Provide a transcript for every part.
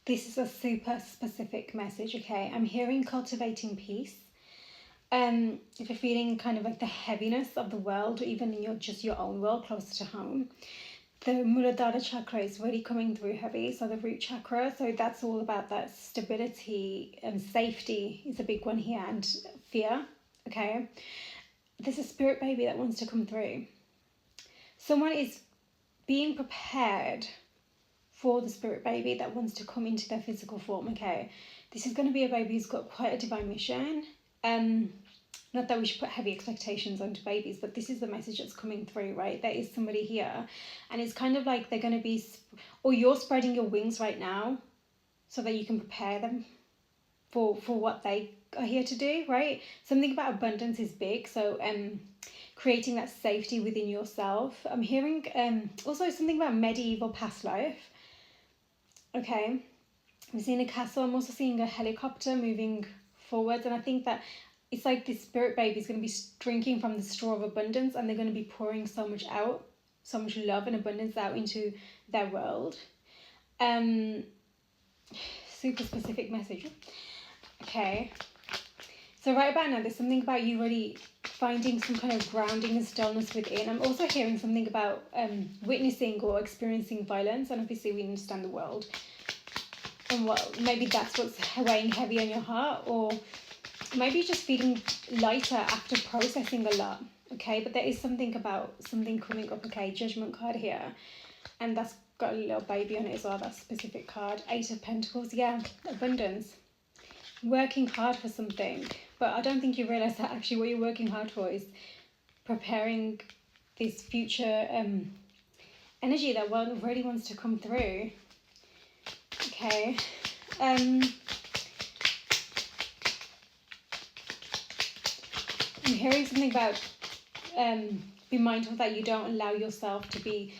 This is a super specific message, okay? I'm hearing cultivating peace. If you're feeling kind of like the heaviness of the world, or even in your own world closer to home, the Muladhara chakra is really coming through heavy, so the root chakra. So that's all about that stability and safety is a big one here, and fear, okay? There's a spirit baby that wants to come through. Someone is being prepared for the spirit baby that wants to come into their physical form, okay? This is going to be a baby who's got quite a divine mission. Not that we should put heavy expectations onto babies, but this is the message that's coming through, right? There is somebody here, and it's kind of like they're going to be, or you're spreading your wings right now so that you can prepare them for what they are here to do, right? Something about abundance is big, so creating that safety within yourself. I'm hearing also something about medieval past life. Okay, I'm seeing a castle. I'm also seeing a helicopter moving forwards, and I think that it's like this spirit baby is going to be drinking from the straw of abundance, and they're going to be pouring so much out, so much love and abundance out into their world. Super specific message. Okay, so right about now there's something about you really finding some kind of grounding and stillness within. I'm also hearing something about witnessing or experiencing violence, and obviously we understand the world, and what maybe that's what's weighing heavy on your heart, or maybe just feeling lighter after processing a lot, okay? But there is something about something coming up, okay? Judgment card here, and that's got a little baby on it as well, that specific card. 8 of Pentacles, yeah, abundance. Working hard for something, but I don't think you realise that actually what you're working hard for is preparing this future energy that really wants to come through, okay? I'm hearing something about be mindful that you don't allow yourself to be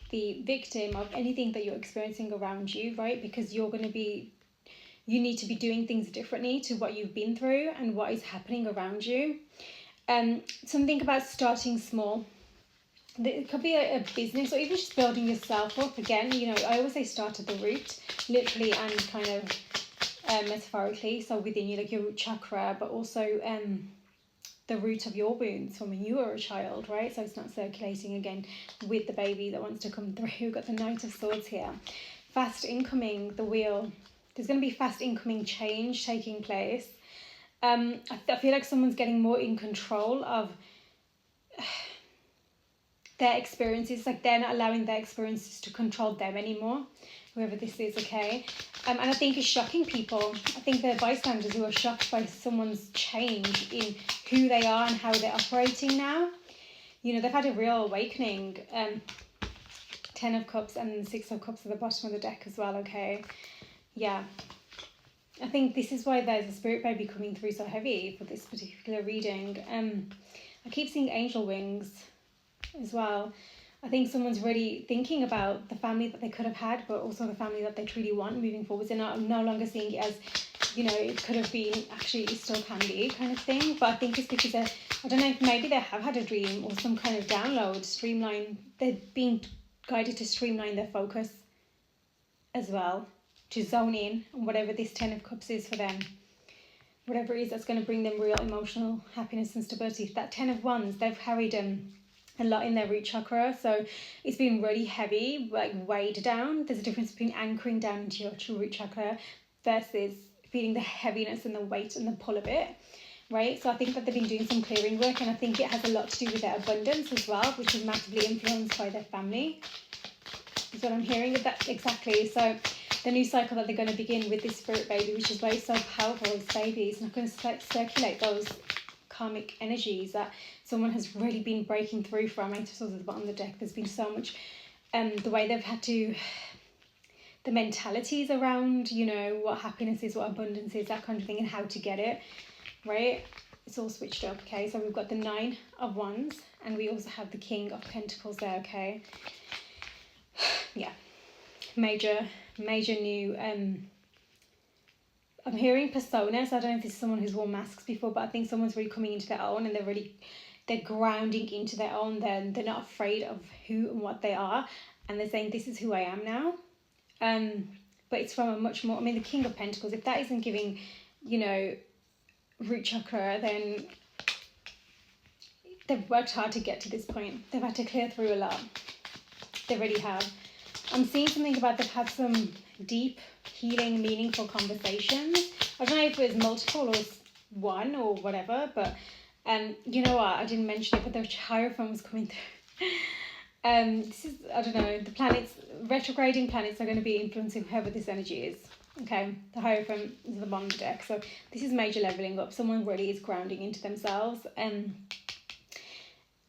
the victim of anything that you're experiencing around you, right? Because you need to be doing things differently to what you've been through and what is happening around you. Something about starting small. It could be a business, or even just building yourself up again. You know, I always say start at the root, literally and kind of metaphorically. So within you, like your root chakra, but also the root of your wounds from when you were a child, right? So it's not circulating again with the baby that wants to come through. We've got the Knight of Swords here. Fast incoming, the wheel. There's going to be fast incoming change taking place. I feel like someone's getting more in control of their experiences. Like they're not allowing their experiences to control them anymore, whoever this is, okay? And I think it's shocking people. I think they're bystanders who are shocked by someone's change in who they are and how they're operating now. You know, they've had a real awakening. 10 of Cups and 6 of Cups at the bottom of the deck as well, okay? Yeah, I think this is why there's a spirit baby coming through so heavy for this particular reading. I keep seeing angel wings as well. I think someone's really thinking about the family that they could have had, but also the family that they truly want moving forwards. They're no longer seeing it as, you know, it could have been, actually it still can be kind of thing. But I think it's because I don't know, if maybe they have had a dream or some kind of download, they're being guided to streamline their focus as well, to zone in on whatever this 10 of Cups is for them. Whatever it is that's going to bring them real emotional happiness and stability. That 10 of Wands, they've carried a lot in their root chakra, so it's been really heavy, like weighed down. There's a difference between anchoring down into your true root chakra versus feeling the heaviness and the weight and the pull of it, right? So I think that they've been doing some clearing work, and I think it has a lot to do with their abundance as well, which is massively influenced by their family, is what I'm hearing of that exactly. So the new cycle that they're going to begin with this spirit baby, which is why it's so powerful, this baby is not going to circulate those karmic energies that someone has really been breaking through from. Eight of Swords at the bottom of the deck. There's been so much, the way they've had to, the mentalities around, you know, what happiness is, what abundance is, that kind of thing, and how to get it, right? It's all switched up, okay? So we've got the 9 of Wands, and we also have the King of Pentacles there, okay? Yeah, major new, I'm hearing personas. I don't know if this is someone who's worn masks before, but I think someone's really coming into their own, and they're grounding into their own. They're not afraid of who and what they are, and they're saying, this is who I am now. but it's from a much more, I mean, the King of Pentacles, if that isn't giving, you know, root chakra, then they've worked hard to get to this point. They've had to clear through a lot. They really have. I'm seeing something about they've had some deep, healing, meaningful conversations. I don't know if it was multiple or one or whatever, but you know what? I didn't mention it, but the Hierophant was coming through. This is, I don't know, the planets, retrograding planets are going to be influencing whoever this energy is. Okay, the Hierophant is the bottom of the deck, so this is major leveling up. Someone really is grounding into themselves, and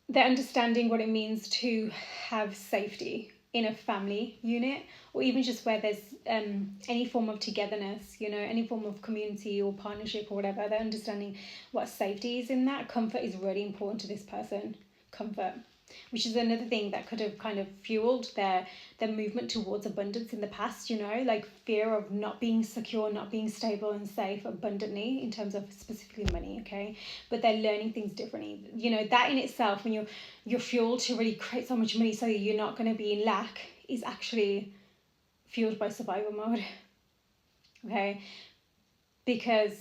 they're understanding what it means to have safety in a family unit, or even just where there's any form of togetherness, you know, any form of community or partnership or whatever. They're understanding what safety is in that. Comfort is really important to this person. Comfort, which is another thing that could have kind of fueled their movement towards abundance in the past, you know, like fear of not being secure, not being stable and safe abundantly in terms of specifically money, okay? But they're learning things differently. You know, that in itself, when you're fueled to really create so much money so that you're not going to be in lack, is actually fueled by survival mode, okay? Because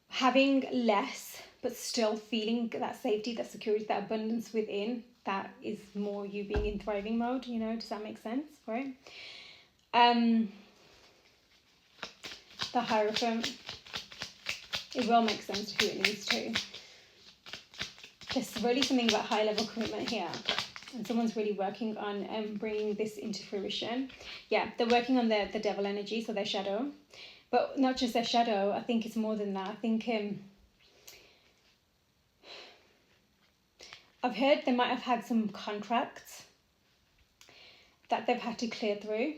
having less but still feeling that safety, that security, that abundance within, that is more you being in thriving mode, you know, does that make sense, right? The Hierophant, it will make sense to who it needs to. There's really something about high level commitment here, and someone's really working on bringing this into fruition. Yeah, they're working on the devil energy, so their shadow, but not just their shadow. I think it's more than that. I think I've heard they might have had some contracts that they've had to clear through,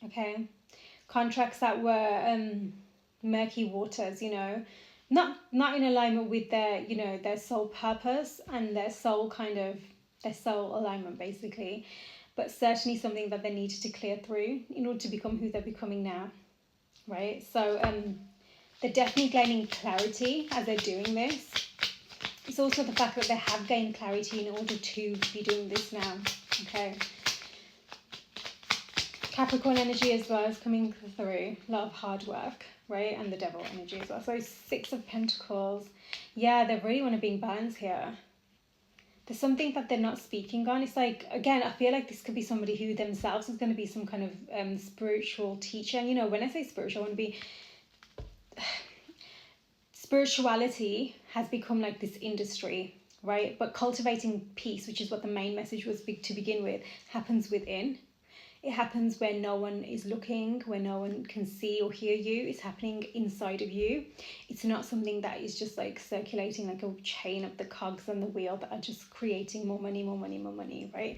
okay? Contracts that were murky waters, you know, not in alignment with their, you know, their soul purpose and their soul alignment, basically, but certainly something that they needed to clear through in order to become who they're becoming now, right? So they're definitely gaining clarity as they're doing this. It's also the fact that they have gained clarity in order to be doing this now, okay? Capricorn energy as well is coming through, a lot of hard work, right? And the devil energy as well. So 6 of Pentacles, yeah, they really want to be in balance here. There's something that they're not speaking on. It's like, again, I feel like this could be somebody who themselves is going to be some kind of spiritual teacher. And, you know, when I say spiritual, I want to be... Spirituality has become like this industry, right? But cultivating peace, which is what the main message was to begin with, happens within. It happens where no one is looking, where no one can see or hear you. It's happening inside of you. It's not something that is just like circulating like a chain of the cogs on the wheel that are just creating more money, right?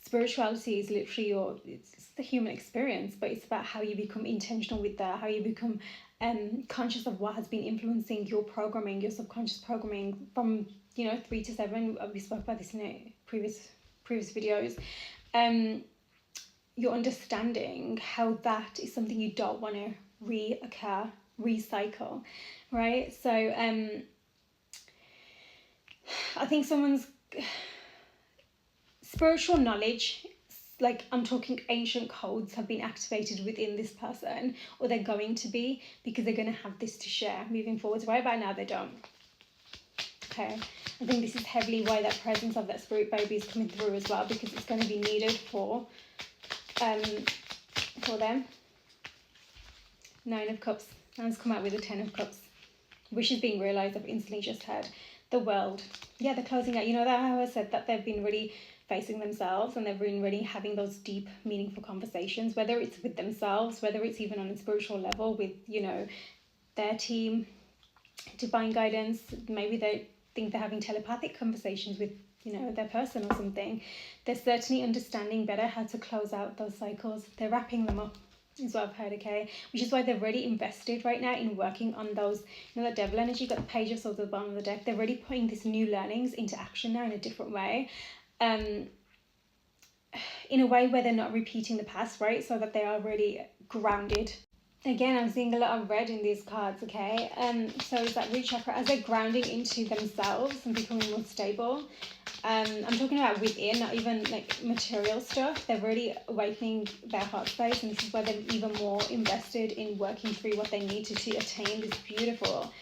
Spirituality is literally it's the human experience, but it's about how you become intentional with that, how you become conscious of what has been influencing your programming, your subconscious programming from, you know, 3 to 7. We spoke about this in previous videos. You're understanding how that is something you don't want to recycle, right? So I think someone's spiritual knowledge, like I'm talking ancient codes, have been activated within this person, or they're going to be, because they're going to have this to share moving forwards. Right about now they don't, okay? I think this is heavily why that presence of that spirit baby is coming through as well, because it's going to be needed for them. 9 of Cups, and let's come out with the 10 of Cups. Wishes being realised, I've instantly just heard. The World, yeah, they're closing out. You know that how I said that they've been really facing themselves, and they've been really having those deep, meaningful conversations, whether it's with themselves, whether it's even on a spiritual level with, you know, their team, divine guidance. Maybe they think they're having telepathic conversations with, you know, their person or something. They're certainly understanding better how to close out those cycles. They're wrapping them up, is what I've heard, okay? Which is why they're really invested right now in working on those, you know, that devil energy, got the Page of Swords at the bottom of the deck. They're really putting these new learnings into action now in a different way. In a way where they're not repeating the past, right? So that they are really grounded Again, I'm seeing a lot of red in these cards, okay? So it's that root chakra, as they're grounding into themselves and becoming more stable. I'm talking about within, not even like material stuff. They're really awakening their heart space, and this is where they're even more invested in working through what they need to attain this beautiful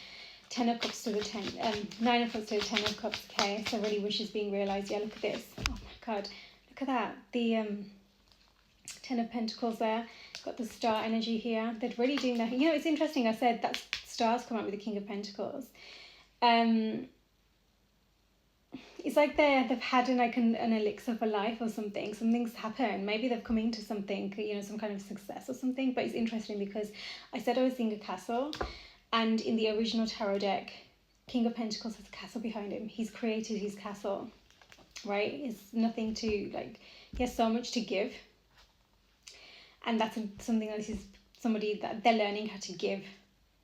10 of cups to the 10, 9 of cups to the 10 of cups, okay? So really wishes being realized. Yeah, look at this. Oh my God, look at that. The 10 of pentacles there. Got the star energy here. They're really doing that. You know, it's interesting. I said that stars come out with the King of Pentacles. It's like they've had an elixir for life or something. Something's happened. Maybe they've come into something, you know, some kind of success or something. But it's interesting because I said I was seeing a castle, and in the original tarot deck, King of Pentacles has a castle behind him. He's created his castle, right? It's nothing to, like, he has so much to give. And that's something that is somebody that they're learning how to give,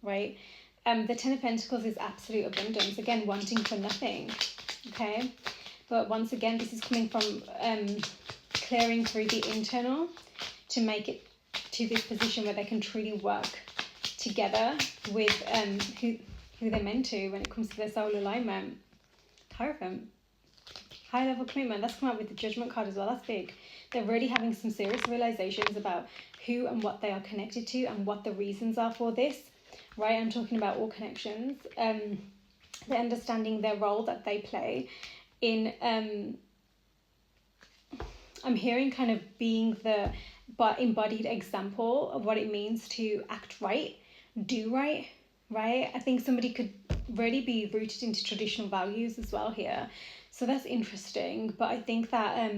right? The 10 of Pentacles is absolute abundance. Again, wanting for nothing, okay? But once again, this is coming from clearing through the internal to make it to this position where they can truly work together with who they're meant to when it comes to their soul alignment. Hierophant. High level commitment. That's come out with the Judgment card as well. That's big. They're really having some serious realizations about who and what they are connected to and what the reasons are for this, right? I'm talking about all connections. They're understanding their role that they play in, I'm hearing kind of being the embodied example of what it means to act right, do right, right? I think somebody could really be rooted into traditional values as well here. So that's interesting. But I think that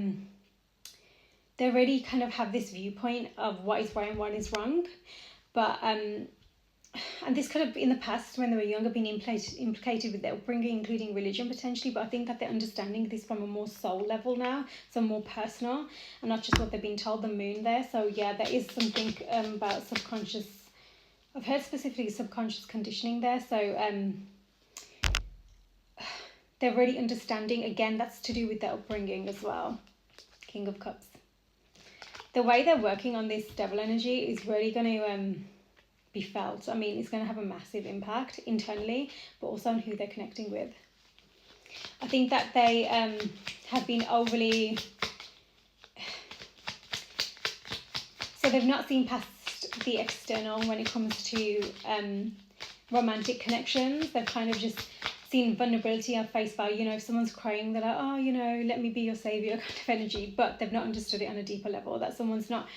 they already kind of have this viewpoint of what is right and what is wrong. But and this could have, in the past, when they were younger, been implicated with their upbringing, including religion potentially. But I think that they're understanding this from a more soul level now, so more personal, and not just what they've been told. The moon there. So yeah, there is something about subconscious. I've heard specifically subconscious conditioning there. So they're really understanding. Again, that's to do with their upbringing as well. King of Cups. The way they're working on this devil energy is really going to be felt. I mean, it's going to have a massive impact internally, but also on who they're connecting with. I think that they have been overly... So they've not seen past the external when it comes to romantic connections. They've kind of just seen vulnerability on face value. You know, if someone's crying, they're like, oh, you know, let me be your savior kind of energy. But they've not understood it on a deeper level, that someone's not...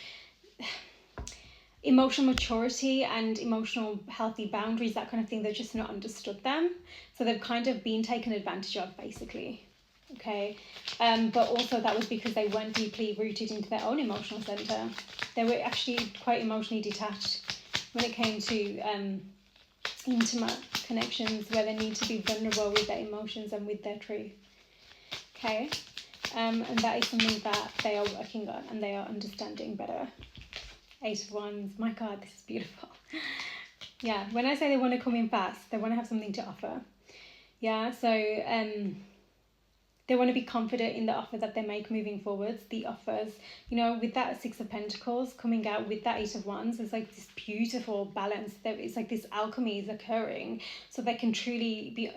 Emotional maturity and emotional healthy boundaries, that kind of thing, they've just not understood them. So they've kind of been taken advantage of, basically. Okay. But also that was because they weren't deeply rooted into their own emotional center. They were actually quite emotionally detached when it came to intimate connections where they need to be vulnerable with their emotions and with their truth. Okay. And that is something that they are working on and they are understanding better. 8 of Wands. My God, this is beautiful. Yeah, when I say they want to come in fast, they want to have something to offer. Yeah, so they want to be confident in the offer that they make moving forwards. The offers, you know, with that 6 of Pentacles coming out with that 8 of Wands, there's like this beautiful balance. It's like this alchemy is occurring, so they can truly be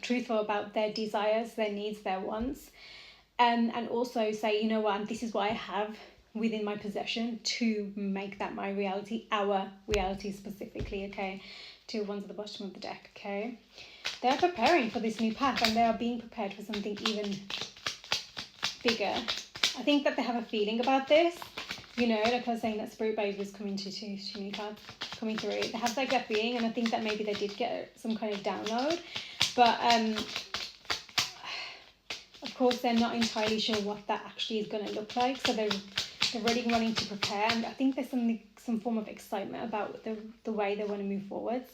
truthful about their desires, their needs, their wants, and also say, you know what, this is what I have within my possession to make that my reality, our reality specifically, okay? 2 of Wands at the bottom of the deck, okay? They're preparing for this new path and they are being prepared for something even bigger. I think that they have a feeling about this, you know, like I was saying, that Spirit Babe was coming to too many cards coming through. They have like that feeling, and I think that maybe they did get some kind of download, but of course they're not entirely sure what that actually is going to look like, so they're really wanting to prepare, and I think there's some form of excitement about the way they want to move forwards.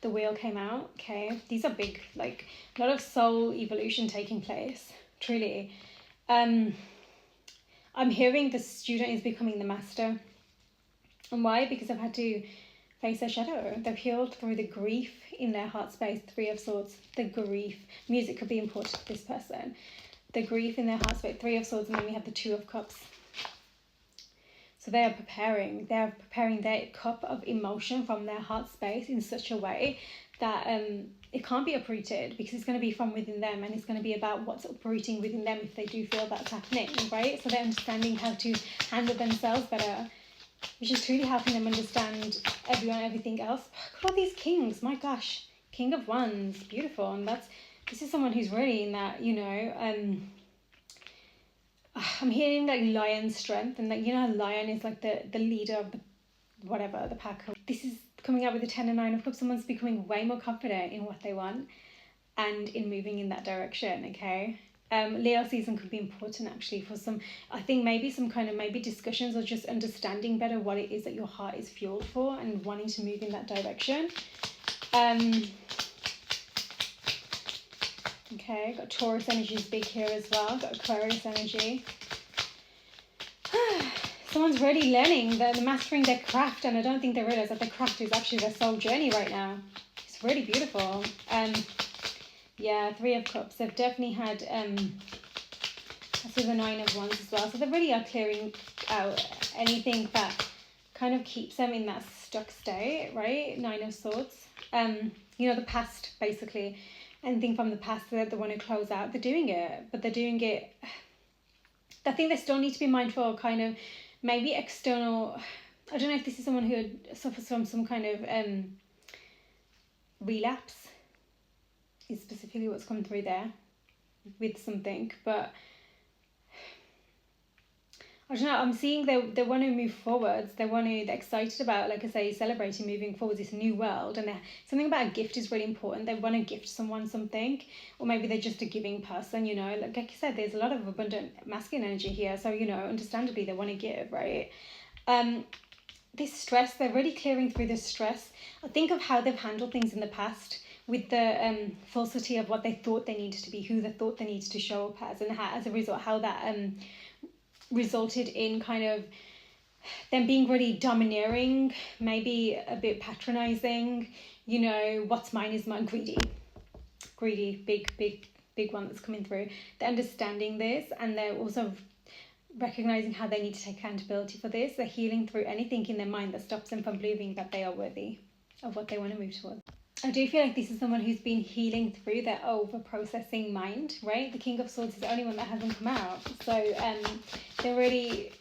The Wheel came out, okay? These are big, like, a lot of soul evolution taking place, truly. I'm hearing the student is becoming the master. And why? Because they've had to face their shadow. They've healed through the grief in their heart space. 3 of Swords, the grief. Music could be important to this person. The grief in their heart space, 3 of Swords, and then we have the 2 of Cups. So they're preparing their cup of emotion from their heart space in such a way that it can't be uprooted, because it's going to be from within them, and it's going to be about what's uprooting within them if they do feel that's happening, right? So they're understanding how to handle themselves better, which is truly helping them understand everyone, everything else. Look at all these kings, my gosh. King of Wands, beautiful. And this is someone who's really in that, I'm hearing like lion strength, and like, a lion is like the leader of the pack. This is coming out with the 10 and 9 of cups. Someone's becoming way more confident in what they want and in moving in that direction, okay? Leo season could be important actually for some, I think maybe some kind of maybe discussions, or just understanding better what it is that your heart is fueled for and wanting to move in that direction. Okay, got Taurus energy is big here as well. Got Aquarius energy. Someone's really learning, they're mastering their craft, and I don't think they realise that their craft is actually their soul journey right now. It's really beautiful. Yeah, 3 of Cups. They've definitely had that's with the 9 of Wands as well. So they really are clearing out anything that kind of keeps them in that stuck state, right? 9 of Swords. The past, basically. Anything from the past that they want to close out, they're doing it, but they're doing it. I think they still need to be mindful of kind of maybe external. I don't know if this is someone who suffers from some kind of relapse, is specifically what's come through there with something, but I don't know, I'm seeing they want to move forwards, they're excited about, like I say, celebrating moving forward this new world, and something about a gift is really important. They want to gift someone something, or maybe they're just a giving person, like I said, there's a lot of abundant masculine energy here, so understandably they want to give, right? This stress, they're really clearing through this stress. I think of how they've handled things in the past with the falsity of what they thought they needed to be, who they thought they needed to show up as, and how, as a result, how that resulted in kind of them being really domineering, maybe a bit patronizing, what's mine is mine, greedy, big one that's coming through. They're understanding this, and they're also recognizing how they need to take accountability for this. They're healing through anything in their mind that stops them from believing that they are worthy of what they want to move towards. I do feel like this is someone who's been healing through their over-processing mind, right? The King of Swords is the only one that hasn't come out. So they're really,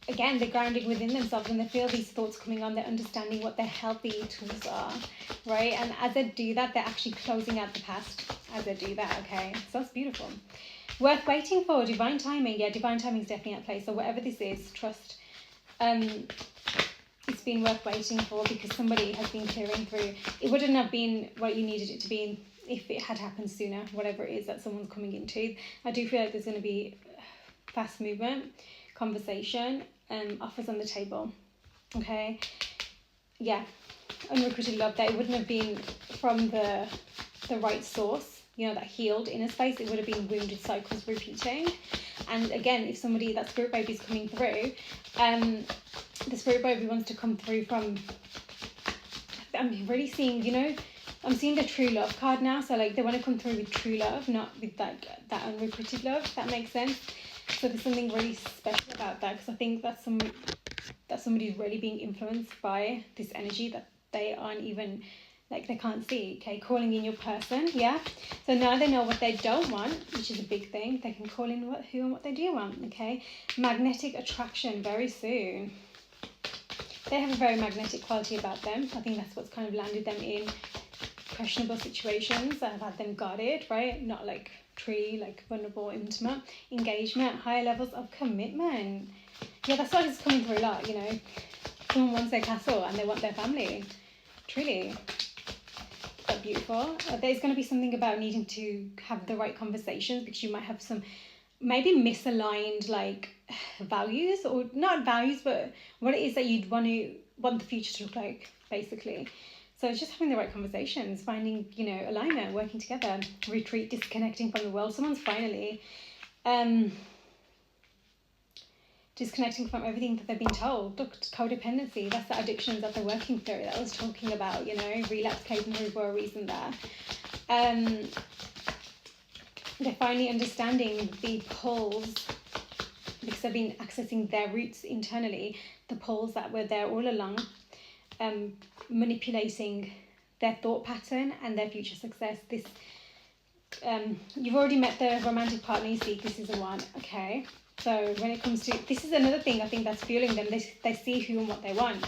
again, they're grounding within themselves, and they feel these thoughts coming on. They're understanding what their healthy tools are, right? And as they do that, they're actually closing out the past as they do that, okay? So that's beautiful. Worth waiting for, divine timing. Yeah, divine timing is definitely at play. So whatever this is, trust. It's been worth waiting for, because somebody has been clearing through. It wouldn't have been what you needed it to be if it had happened sooner, whatever it is that someone's coming into. I do feel like there's going to be fast movement, conversation, offers on the table. Okay, yeah, unrequited love. That it wouldn't have been from the right source, that healed inner space. It would have been wounded cycles repeating. And again, if somebody, that spirit baby is coming through, the spirit baby wants to come through from, I'm really seeing, I'm seeing the true love card now. So like they want to come through with true love, not with that unrequited love, if that makes sense. So there's something really special about that, because I think that somebody's really being influenced by this energy that they aren't even, like, they can't see. Okay, calling in your person. Yeah, so now they know what they don't want, which is a big thing. They can call in who and what they do want. Okay, magnetic attraction very soon. They have a very magnetic quality about them. I think that's what's kind of landed them in questionable situations that have had them guarded, right? Not like truly like vulnerable, intimate engagement, higher levels of commitment. Yeah, that's what is coming through a lot, Someone wants their castle and they want their family. Truly. That's beautiful. There's going to be something about needing to have the right conversations, because you might have some maybe misaligned like values, or not values, but what it is that you'd want the future to look like, basically. So it's just having the right conversations, finding, alignment, working together, retreat, disconnecting from the world. Someone's finally disconnecting from everything that they've been told. Look, codependency, that's the addictions that they're working through, that I was talking about, relapse came through for a reason there. They're finally understanding the pulls, because they've been accessing their roots internally, the poles that were there all along, manipulating their thought pattern and their future success. This you've already met the romantic partner you seek. This is the one. Okay, so when it comes to, this is another thing I think that's fueling them. They see who and what they want,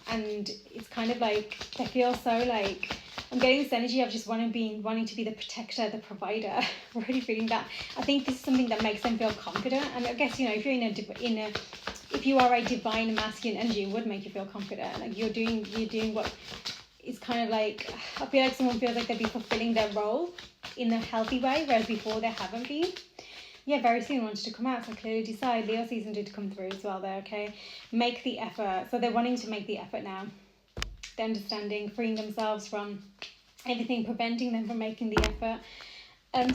and it's kind of like they feel so like, I'm getting this energy of just wanting to be the protector, the provider. Really feeling that. I think this is something that makes them feel confident. And I guess, you know, if you're if you are a divine masculine energy, it would make you feel confident. Like you're doing what is kind of like, I feel like someone feels like they'd be fulfilling their role in a healthy way, whereas before they haven't been. Yeah, very soon wanted to come out, so clearly decide. Leo season did come through as well there, okay? Make the effort. So they're wanting to make the effort now. They're understanding, freeing themselves from everything preventing them from making the effort.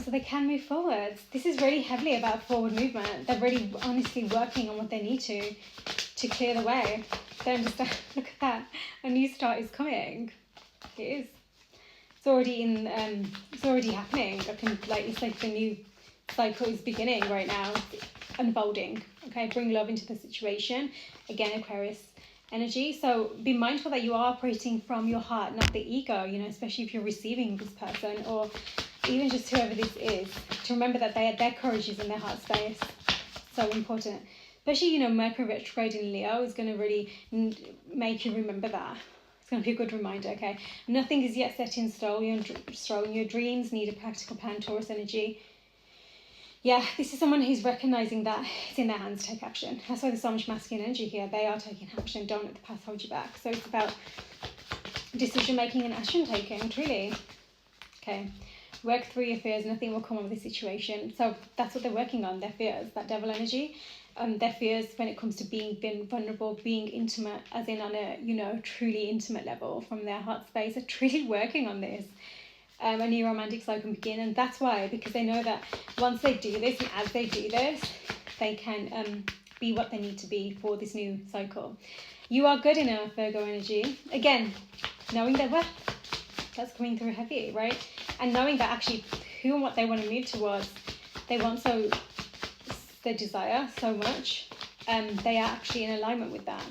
So they can move forwards. This is really heavily about forward movement. They're really honestly working on what they need to clear the way. They understand. Look at that. A new start is coming. It is. It's already it's already happening. It's like the new cycle is beginning right now, unfolding. Okay, bring love into the situation. Again, Aquarius energy. So be mindful that you are operating from your heart, not the ego, you know, especially if you're receiving this person or even just whoever this is, to remember that their courage is in their heart space. So important. Especially, you know, Mercury retrograde in Leo is going to really make you remember that. It's going to be a good reminder, okay? Nothing is yet set in stone. Your dreams need a practical plan, Taurus energy. Yeah, this is someone who's recognizing that it's in their hands to take action. That's why there's so much masculine energy here. They are taking action. Don't let the past hold you back. So it's about decision making and action taking, truly. Okay. Work through your fears. Nothing will come of this situation. So that's what they're working on, their fears, that devil energy. Their fears when it comes to being vulnerable, being intimate, as in on a, you know, truly intimate level from their heart space. They're truly working on this. A new romantic cycle can begin, and that's why, because they know that once they do this and as they do this, they can be what they need to be for this new cycle. You are good enough, Virgo energy. Again, knowing their worth, that's coming through heavy, right? And knowing that actually who and what they want to move towards, they desire so much, they are actually in alignment with that,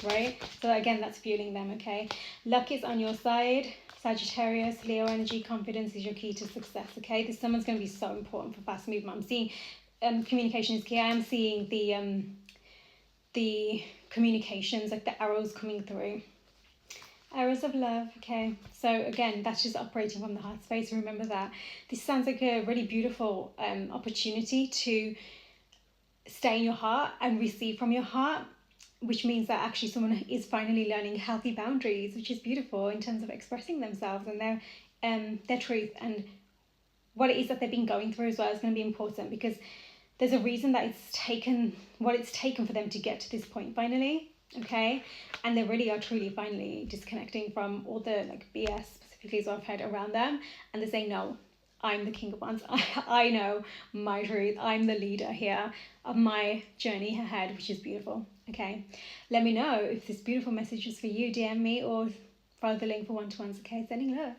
right? So again, that's fueling them, okay? Luck is on your side. Sagittarius, Leo energy, confidence is your key to success, okay? This summer's going to be so important for fast movement. I'm seeing communication is key. I am seeing the communications, like the arrows coming through. Arrows of love, okay? So again, that's just operating from the heart space. Remember that. This sounds like a really beautiful opportunity to stay in your heart and receive from your heart, which means that actually someone is finally learning healthy boundaries, which is beautiful in terms of expressing themselves and their truth, and what it is that they've been going through as well is going to be important, because there's a reason that it's taken for them to get to this point finally, okay? And they really are truly finally disconnecting from all the like BS, specifically as I've heard around them, and they're saying, no, I'm the king of wands. I know my truth. I'm the leader here of my journey ahead, which is beautiful. Okay, let me know if this beautiful message is for you. DM me or follow the link for one-to-ones. Okay, sending love.